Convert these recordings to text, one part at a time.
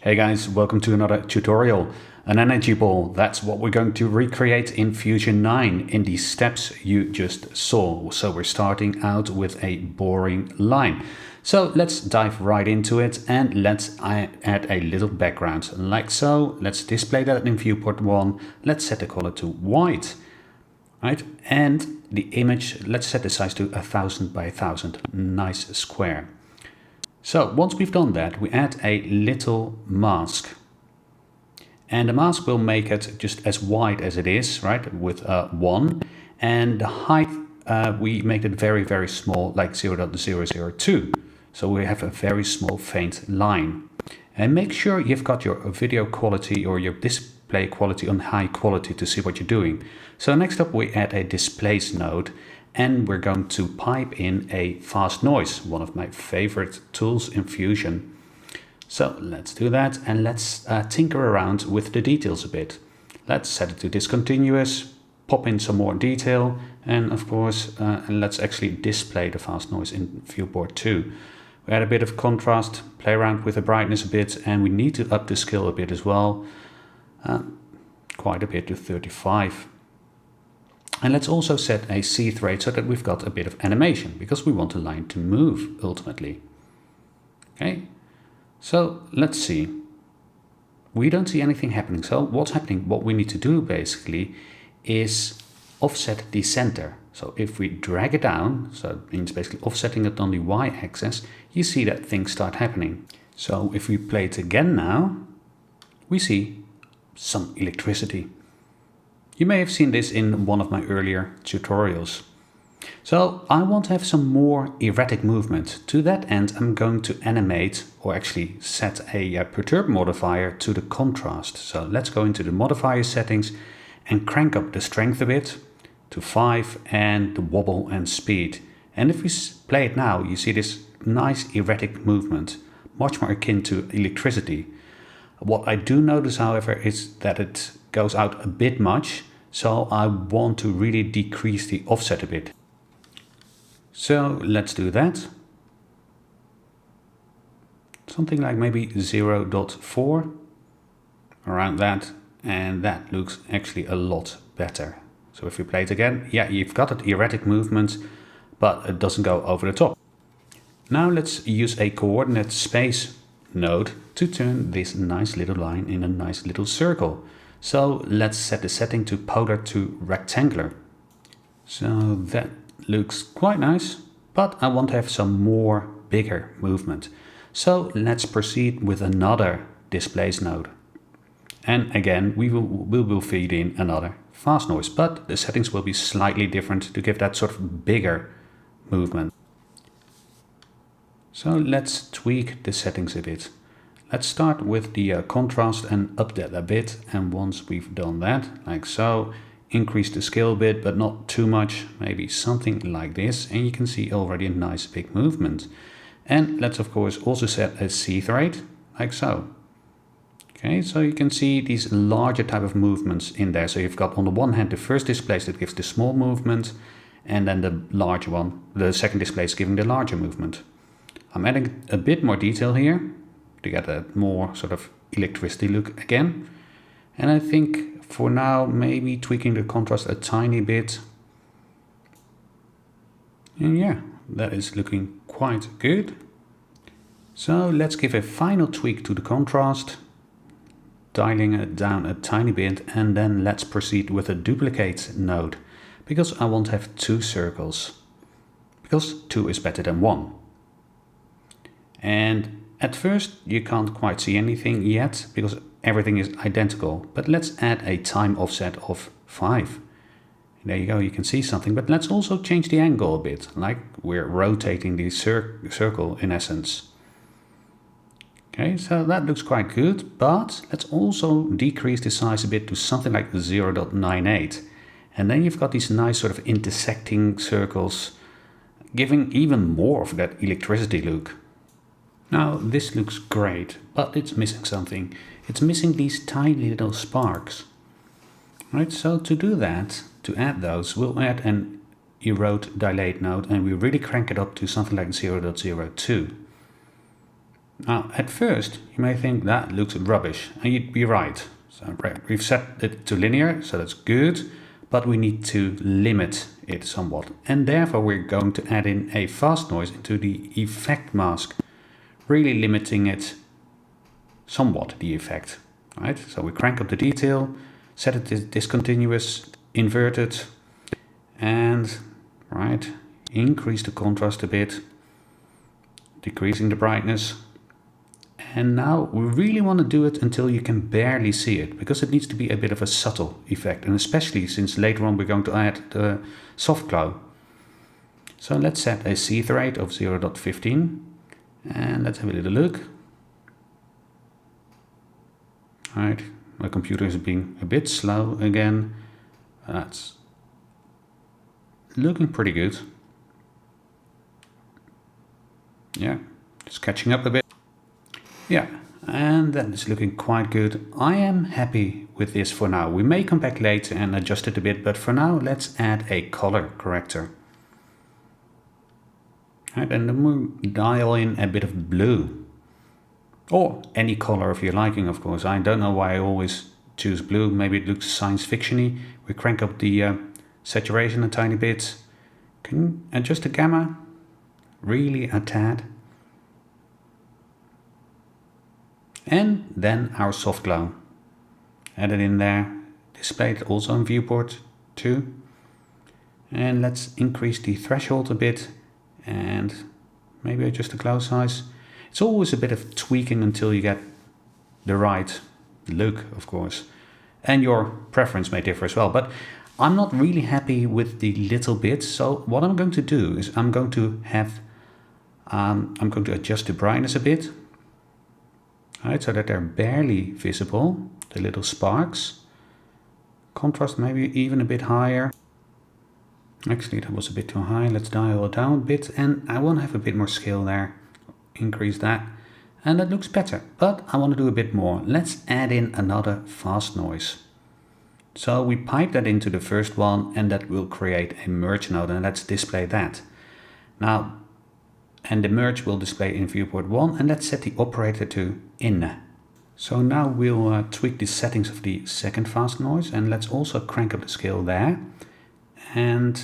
Hey guys, welcome to another tutorial. An energy ball, that's what we're going to recreate in Fusion 9 in the steps you just saw. So we're starting out with a boring line. So let's dive right into it and let's add a little background like so. Let's display that in viewport 1. Let's set the color to white. Right, and the image, let's set the size to 1000 by 1000, nice square. So once we've done that, we add a little mask. And the mask will make it just as wide as it is, right, with 1. And the height, we make it very, very small, like 0.002. So we have a very small faint line. And make sure you've got your video quality or your display quality on high quality to see what you're doing. So next up we add a displace node. And we're going to pipe in a fast noise, one of my favorite tools in Fusion. So let's do that and let's tinker around with the details a bit. Let's set it to discontinuous, pop in some more detail, and of course let's actually display the fast noise in viewport 2. We add a bit of contrast, play around with the brightness a bit, and we need to up the scale a bit as well, quite a bit to 35. And let's also set a seed rate so that we've got a bit of animation, because we want the line to move ultimately. Okay, so let's see. We don't see anything happening. So what's happening, what we need to do basically is offset the center. So if we drag it down, so it means basically offsetting it on the y-axis, you see that things start happening. So if we play it again now, we see some electricity. You may have seen this in one of my earlier tutorials. So I want to have some more erratic movement. To that end, I'm going to animate or actually set a perturb modifier to the contrast. So let's go into the modifier settings and crank up the strength a bit to 5 and the wobble and speed. And if we play it now, you see this nice erratic movement, much more akin to electricity. What I do notice, however, is that it goes out a bit much. So I want to really decrease the offset a bit. So let's do that. Something like maybe 0.4, around that, and that looks actually a lot better. So if we play it again, yeah, you've got that erratic movement, but it doesn't go over the top. Now let's use a coordinate space node to turn this nice little line in a nice little circle. So let's set the setting to polar to rectangular. So that looks quite nice, but I want to have some more bigger movement. So let's proceed with another displace node. And again, we will feed in another fast noise, but the settings will be slightly different to give that sort of bigger movement. So let's tweak the settings a bit. Let's start with the contrast and up that a bit, and once we've done that, like so, increase the scale a bit, but not too much, maybe something like this, and you can see already a nice big movement. And let's of course also set a seed rate, like so. Okay, so you can see these larger type of movements in there. So you've got on the one hand the first displace that gives the small movement, and then the larger one, the second displace giving the larger movement. I'm adding a bit more detail here to get a more sort of electricity look again. And I think for now, maybe tweaking the contrast a tiny bit. And yeah, that is looking quite good. So let's give a final tweak to the contrast, dialing it down a tiny bit, and then let's proceed with a duplicate node, because I want to have 2 circles, because 2 is better than 1. And at first you can't quite see anything yet because everything is identical, but let's add a time offset of 5. There you go, you can see something, but let's also change the angle a bit, like we're rotating the circle in essence. Okay, so that looks quite good, but let's also decrease the size a bit to something like 0.98. And then you've got these nice sort of intersecting circles, giving even more of that electricity look. Now this looks great, but it's missing something. It's missing these tiny little sparks. Right, so to do that, to add those, we'll add an erode dilate node and we really crank it up to something like 0.02. Now, at first, you may think that looks rubbish, and you'd be right. So we've set it to linear, so that's good, but we need to limit it somewhat. And therefore, we're going to add in a fast noise into the effect mask, really limiting it somewhat, the effect. Right? So we crank up the detail, set it to discontinuous, inverted, and right, increase the contrast a bit, decreasing the brightness. And now we really want to do it until you can barely see it, because it needs to be a bit of a subtle effect, and especially since later on we're going to add the soft glow. So let's set a seethe rate of 0.15 and let's have a little look. Alright, my computer is being a bit slow again. That's looking pretty good. Yeah, just catching up a bit. Yeah, and that is looking quite good. I am happy with this for now. We may come back later and adjust it a bit, but for now let's add a color corrector. Right, and then we'll dial in a bit of blue. Or any color of your liking, of course. I don't know why I always choose blue. Maybe it looks science fiction-y. We crank up the saturation a tiny bit. Can you adjust the gamma? Really a tad. And then our soft glow. Add it in there. Display it also on viewport 2. And let's increase the threshold a bit. And maybe adjust the glow size. It's always a bit of tweaking until you get the right look, of course. And your preference may differ as well. But I'm not really happy with the little bits. So what I'm going to do is I'm going to adjust the brightness a bit. Right, so that they're barely visible, the little sparks. Contrast maybe even a bit higher. Actually, that was a bit too high. Let's dial it down a bit, and I want to have a bit more scale there. Increase that, and that looks better, but I want to do a bit more. Let's add in another fast noise. So we pipe that into the first one, and that will create a merge node, and let's display that. Now, and the merge will display in viewport 1, and let's set the operator to in. So now we'll tweak the settings of the second fast noise, and let's also crank up the scale there. And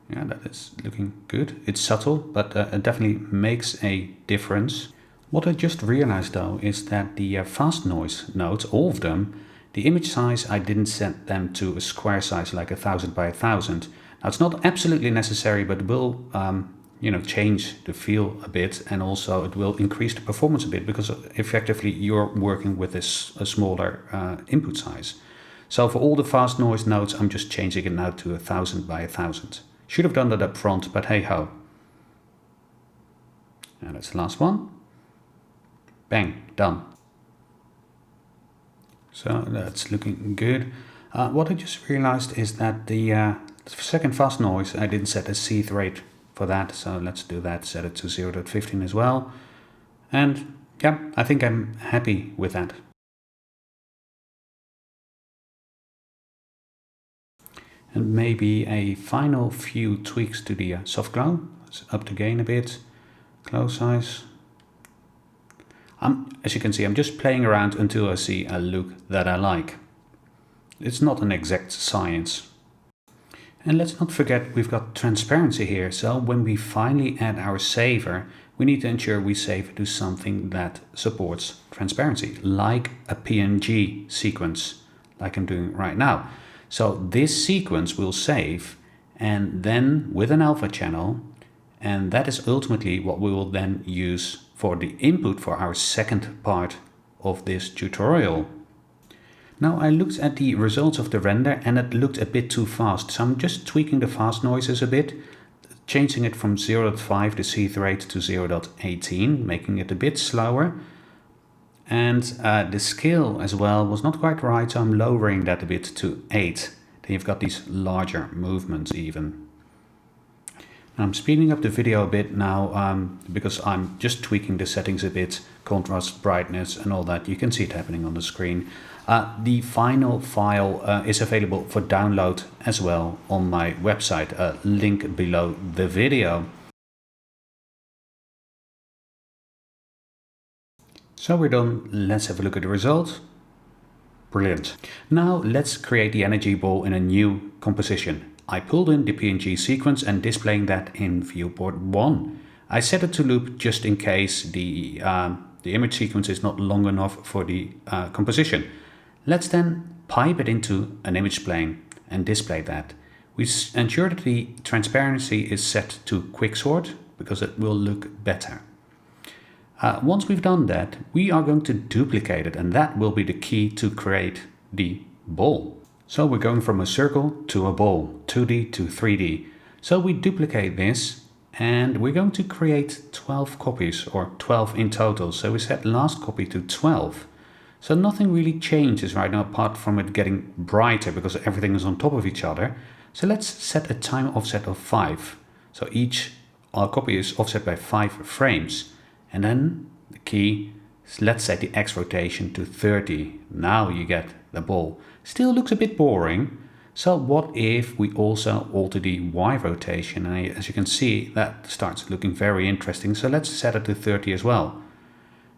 yeah, that is looking good. It's subtle, but it definitely makes a difference. What I just realized though is that the fast noise nodes, all of them, the image size, I didn't set them to a square size like 1000 by 1000. Now it's not absolutely necessary, but will change the feel a bit, and also it will increase the performance a bit, because effectively you're working with a smaller input size. So for all the fast noise nodes, I'm just changing it now to 1000 by 1000. Should have done that up front, but hey ho. And that's the last one. Bang, done. So that's looking good. What I just realized is that the second fast noise, I didn't set a seethe rate for that. So let's do that, set it to 0.15 as well. And yeah, I think I'm happy with that. And maybe a final few tweaks to the soft glow. Let's up the gain a bit, glow size. As you can see, I'm just playing around until I see a look that I like. It's not an exact science. And let's not forget we've got transparency here. So when we finally add our saver, we need to ensure we save it to something that supports transparency, like a PNG sequence, like I'm doing right now. So this sequence will save, and then with an alpha channel, and that is ultimately what we will then use for the input for our second part of this tutorial. Now I looked at the results of the render and it looked a bit too fast, so I'm just tweaking the fast noises a bit, changing it from 0.5 the seethe rate to 0.18, making it a bit slower. And the scale as well was not quite right, so I'm lowering that a bit to 8. Then you've got these larger movements even. I'm speeding up the video a bit now because I'm just tweaking the settings a bit, contrast, brightness and all that. You can see it happening on the screen. The final file is available for download as well on my website, link below the video. So we're done. Let's have a look at the result. Brilliant. Now let's create the energy ball in a new composition. I pulled in the PNG sequence and displaying that in viewport 1. I set it to loop just in case the image sequence is not long enough for the composition. Let's then pipe it into an image plane and display that. We ensure that the transparency is set to quicksort because it will look better. Once we've done that, we are going to duplicate it, and that will be the key to create the ball. So we're going from a circle to a ball, 2D to 3D. So we duplicate this and we're going to create 12 copies, or 12 in total. So we set last copy to 12. So nothing really changes right now apart from it getting brighter because everything is on top of each other. So let's set a time offset of 5. So each copy is offset by 5 frames. And then the key, let's set the X rotation to 30. Now you get the ball. Still looks a bit boring. So what if we also alter the Y rotation? And as you can see, that starts looking very interesting. So let's set it to 30 as well.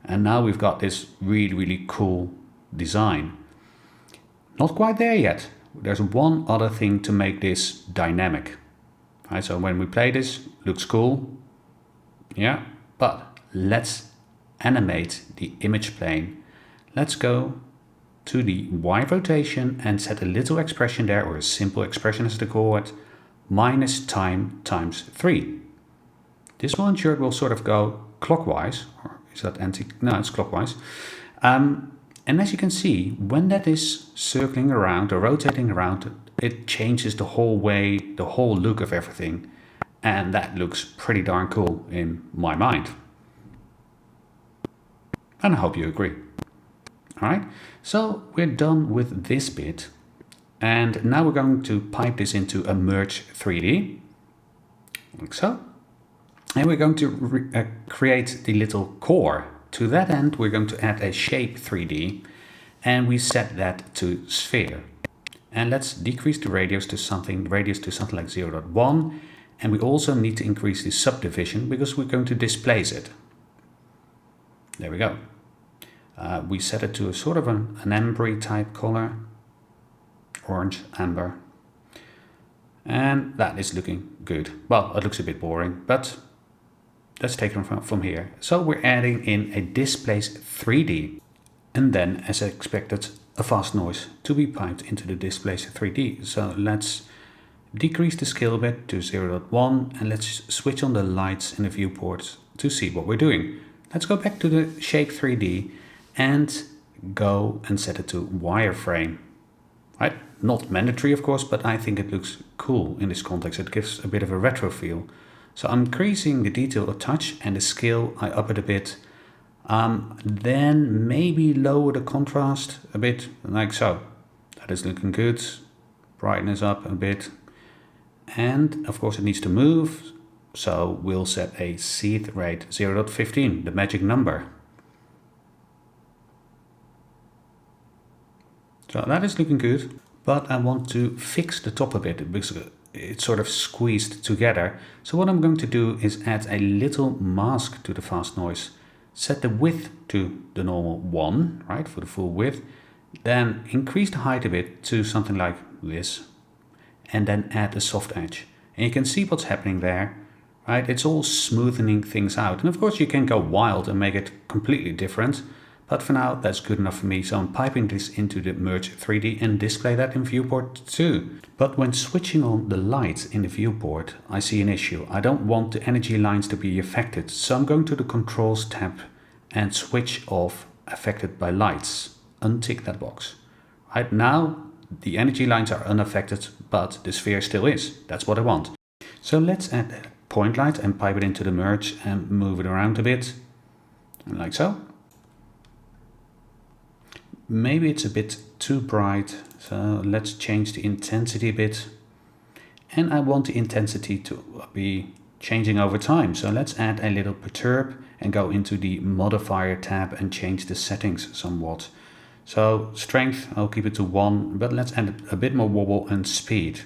And now we've got this really cool design. Not quite there yet. There's one other thing to make this dynamic. Right, so when we play this, looks cool. Yeah, but let's animate the image plane. Let's go to the Y rotation and set a little expression there, or a simple expression as they call it, minus time times 3. This will ensure it will sort of go clockwise, or is that no, it's clockwise. And as you can see, when that is circling around or rotating around, it changes the whole way, the whole look of everything. And that looks pretty darn cool in my mind. And I hope you agree. Alright, so we're done with this bit. And now we're going to pipe this into a merge 3D. Like so. And we're going to create the little core. To that end, we're going to add a shape 3D. And we set that to sphere. And let's decrease the radius to something like 0.1. And we also need to increase the subdivision because we're going to displace it. There we go. We set it to a sort of an ambery type color, orange amber, and that is looking good. Well, it looks a bit boring, but let's take it from here. So we're adding in a displace 3D, and then, as expected, a fast noise to be piped into the displace 3D. So let's decrease the scale a bit to 0.1, and let's switch on the lights in the viewports to see what we're doing. Let's go back to the shape 3D and go and set it to wireframe. Right? Not mandatory, of course, but I think it looks cool in this context. It gives a bit of a retro feel. So I'm increasing the detail a touch and the scale, I up it a bit. Then maybe lower the contrast a bit, like so. That is looking good. Brightness up a bit. And of course it needs to move. So we'll set a seed rate 0.15, the magic number. So that is looking good, but I want to fix the top a bit because it's sort of squeezed together. So what I'm going to do is add a little mask to the fast noise. Set the width to the normal 1, right, for the full width. Then increase the height a bit to something like this. And then add a soft edge. And you can see what's happening there. Right, it's all smoothing things out. And of course you can go wild and make it completely different. But for now, that's good enough for me. So I'm piping this into the merge 3D and display that in viewport 2. But when switching on the lights in the viewport, I see an issue. I don't want the energy lines to be affected. So I'm going to the controls tab and switch off affected by lights. Untick that box. Right now, the energy lines are unaffected, but the sphere still is. That's what I want. So let's add a point light and pipe it into the merge and move it around a bit. Like so. Maybe it's a bit too bright, so let's change the intensity a bit. And I want the intensity to be changing over time. So let's add a little perturb and go into the modifier tab and change the settings somewhat. So strength, I'll keep it to 1, but let's add a bit more wobble and speed.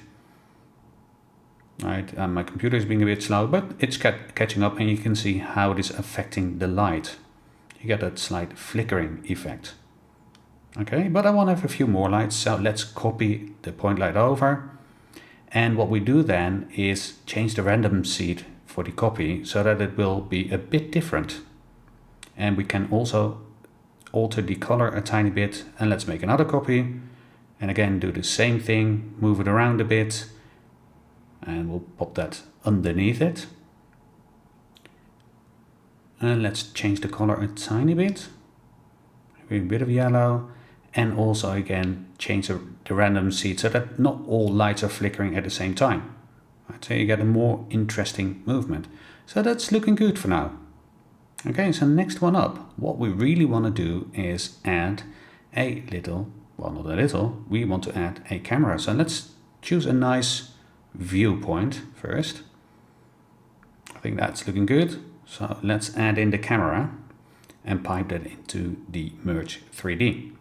Right, my computer is being a bit slow, but it's catching up and you can see how it is affecting the light. you get that slight flickering effect. Okay, but I want to have a few more lights, so let's copy the point light over. And what we do then is change the random seed for the copy so that it will be a bit different. And we can also alter the color a tiny bit. And let's make another copy. And again, do the same thing, move it around a bit. And we'll pop that underneath it. And let's change the color a tiny bit. Maybe a bit of yellow. And also again, change the random seed so that not all lights are flickering at the same time. Right, so you get a more interesting movement. So that's looking good for now. Okay, so next one up, what we really want to do is add a little, well not a little, we want to add a camera. So let's choose a nice viewpoint first. I think that's looking good. So let's add in the camera and pipe that into the merge 3D.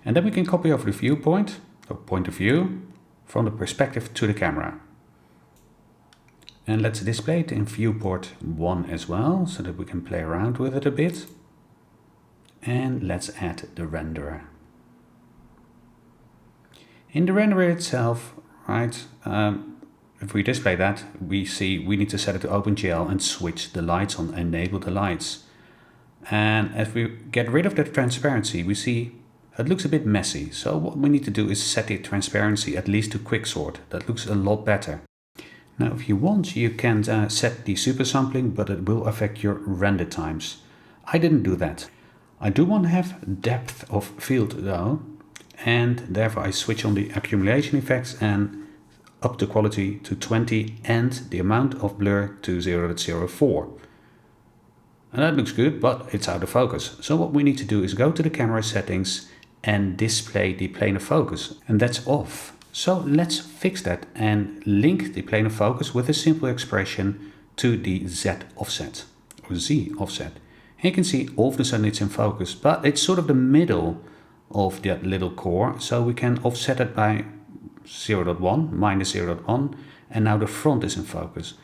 And then we can copy over the viewpoint, or point of view, from the perspective to the camera. And let's display it in viewport 1 as well, so that we can play around with it a bit. And let's add the renderer. In the renderer itself, right, if we display that, we see we need to set it to OpenGL and switch the lights on, enable the lights. And as we get rid of that transparency, we see it looks a bit messy. So what we need to do is set the transparency at least to quicksort. That looks a lot better. Now, if you want, you can set the super sampling, but it will affect your render times. I didn't do that. I do want to have depth of field though, and therefore I switch on the accumulation effects and up the quality to 20 and the amount of blur to 0.04. And that looks good, but it's out of focus. So what we need to do is go to the camera settings and display the plane of focus, and that's off. So let's fix that and link the plane of focus with a simple expression to the Z offset or Z offset. And you can see all of a sudden it's in focus, but it's sort of the middle of that little core. So we can offset it by 0.1, minus 0.1, and now the front is in focus.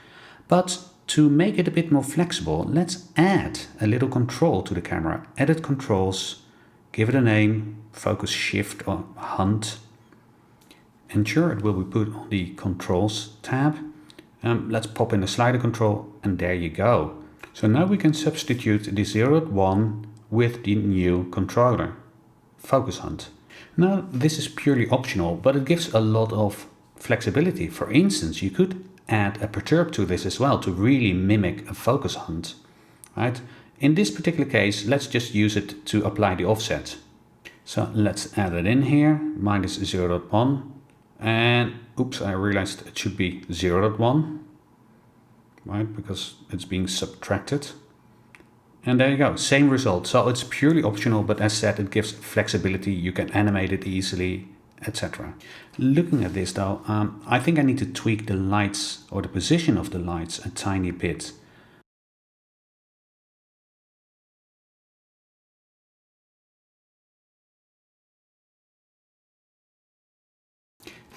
But to make it a bit more flexible, let's add a little control to the camera. Edit controls, give it a name, focus shift or hunt. Ensure it will be put on the controls tab. Let's pop in the slider control, and there you go. So now we can substitute the 0.1 with the new controller, focus hunt. Now this is purely optional, but it gives a lot of flexibility. For instance, you could add a perturb to this as well to really mimic a focus hunt, right? In this particular case, let's just use it to apply the offset. So let's add it in here, minus 0.1, and oops, I realized it should be 0.1, right? Because it's being subtracted. And there you go, same result. So it's purely optional, but as said, it gives flexibility. You can animate it easily, etc. Looking at this though, I think I need to tweak the lights or the position of the lights a tiny bit.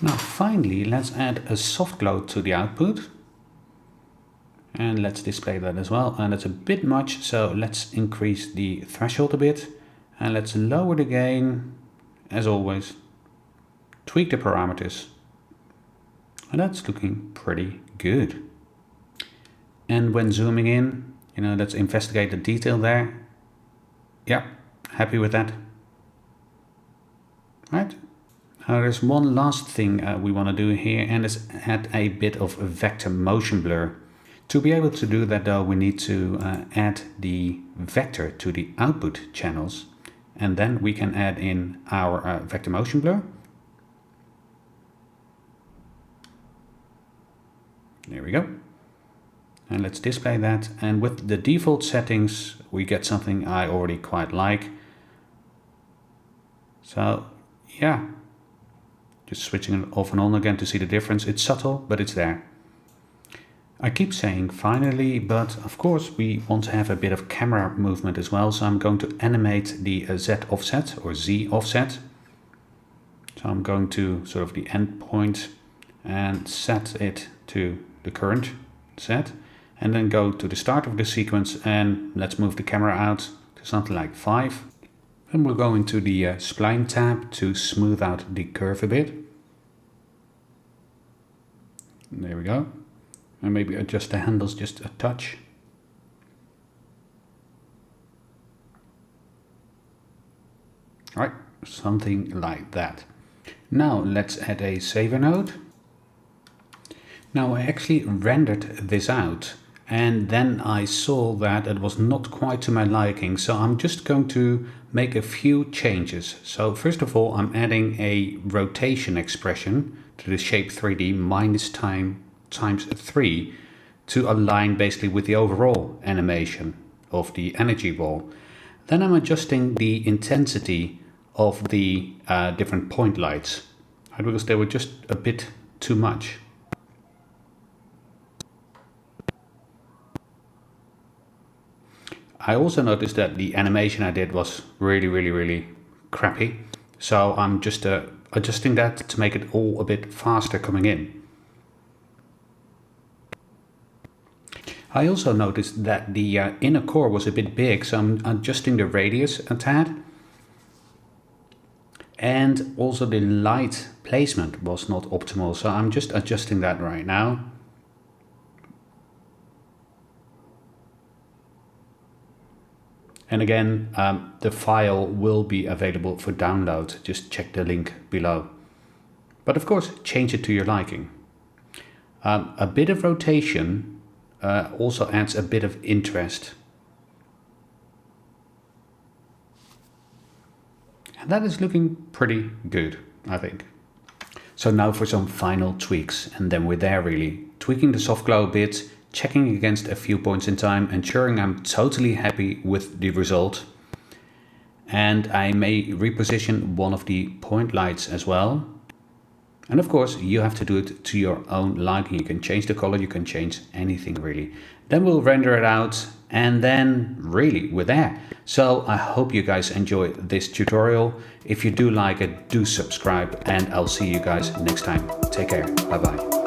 Now finally, let's add a soft glow to the output. And let's display that as well. And it's a bit much, so let's increase the threshold a bit. And let's lower the gain, as always. Tweak the parameters. And that's looking pretty good. And when zooming in, let's investigate the detail there. Yeah, happy with that. Right. Now there's one last thing we want to do here, and is add a bit of a vector motion blur. To be able to do that though, we need to add the vector to the output channels, and then we can add in our vector motion blur. There we go. And let's display that, and with the default settings we get something I already quite like. So yeah, just switching it off and on again to see the difference. It's subtle, but it's there. I keep saying finally, but of course we want to have a bit of camera movement as well. So I'm going to animate the Z offset or Z offset. So I'm going to sort of the end point and set it to the current set. And then go to the start of the sequence, and let's move the camera out to something like 5. And we'll go into the spline tab to smooth out the curve a bit. There we go. And maybe adjust the handles just a touch. Right, something like that. Now let's add a saver node. Now I actually rendered this out and then I saw that it was not quite to my liking, so I'm just going to make a few changes. So first of all, I'm adding a rotation expression to the shape 3D minus time times 3 to align basically with the overall animation of the energy ball. Then I'm adjusting the intensity of the different point lights because they were just a bit too much. I also noticed that the animation I did was really crappy. So I'm just adjusting that to make it all a bit faster coming in. I also noticed that the inner core was a bit big, so I'm adjusting the radius a tad. And also the light placement was not optimal, so I'm just adjusting that right now. And again, the file will be available for download. Just check the link below. But of course, change it to your liking. A bit of rotation also adds a bit of interest. And that is looking pretty good, I think. So now for some final tweaks, and then we're there really. Tweaking the soft glow a bit, checking against a few points in time, ensuring I'm totally happy with the result. And I may reposition one of the point lights as well. And of course, you have to do it to your own liking. You can change the color, you can change anything really. Then we'll render it out, and then really we're there. So I hope you guys enjoy this tutorial. If you do like it, do subscribe, and I'll see you guys next time. Take care. Bye bye.